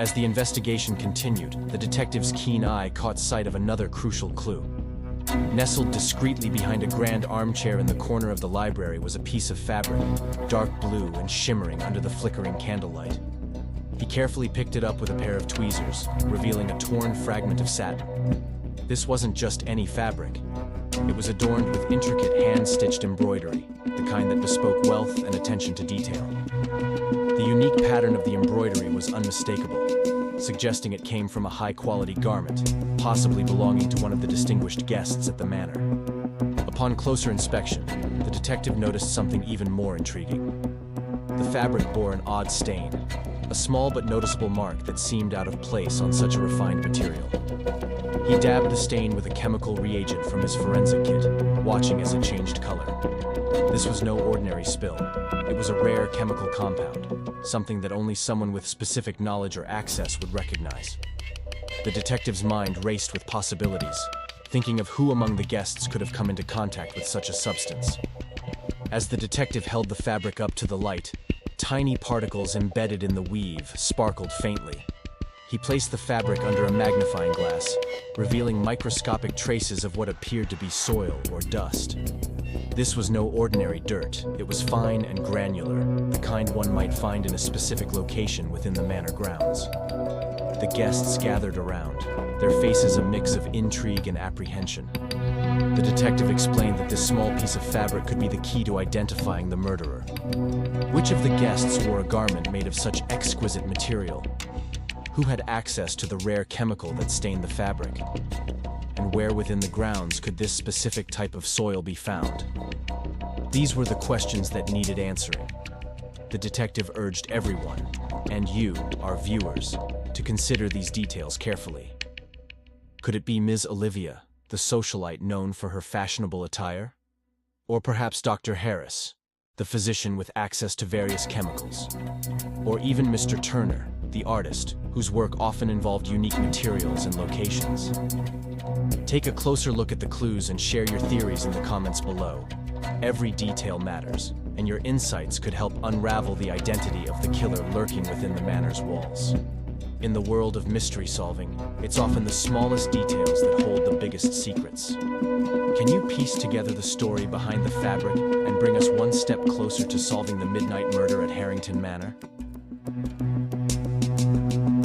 As the investigation continued, the detective's keen eye caught sight of another crucial clue. Nestled discreetly behind a grand armchair in the corner of the library was a piece of fabric, dark blue and shimmering under the flickering candlelight. He carefully picked it up with a pair of tweezers, revealing a torn fragment of satin. This wasn't just any fabric. It was adorned with intricate hand-stitched embroidery, the kind that bespoke wealth and attention to detail. The unique pattern of the embroidery was unmistakable, suggesting it came from a high-quality garment, possibly belonging to one of the distinguished guests at the manor. Upon closer inspection, the detective noticed something even more intriguing. The fabric bore an odd stain, a small but noticeable mark that seemed out of place on such a refined material. He dabbed the stain with a chemical reagent from his forensic kit, watching as it changed color. This was no ordinary spill. It was a rare chemical compound, something that only someone with specific knowledge or access would recognize. The detective's mind raced with possibilities, thinking of who among the guests could have come into contact with such a substance. As the detective held the fabric up to the light, tiny particles embedded in the weave sparkled faintly. He placed the fabric under a magnifying glass, revealing microscopic traces of what appeared to be soil or dust. This was no ordinary dirt. It was fine and granular, the kind one might find in a specific location within the manor grounds. The guests gathered around, their faces a mix of intrigue and apprehension. The detective explained that this small piece of fabric could be the key to identifying the murderer. Which of the guests wore a garment made of such exquisite material? Who had access to the rare chemical that stained the fabric? And where within the grounds could this specific type of soil be found? These were the questions that needed answering. The detective urged everyone, and you, our viewers, to consider these details carefully. Could it be Ms. Olivia, the socialite known for her fashionable attire? Or perhaps Dr. Harris, the physician with access to various chemicals? Or even Mr. Turner, the artist, whose work often involved unique materials and locations? Take a closer look at the clues and share your theories in the comments below. Every detail matters, and your insights could help unravel the identity of the killer lurking within the manor's walls. In the world of mystery solving, it's often the smallest details that hold the biggest secrets. Can you piece together the story behind the fabric and bring us one step closer to solving the midnight murder at Harrington Manor?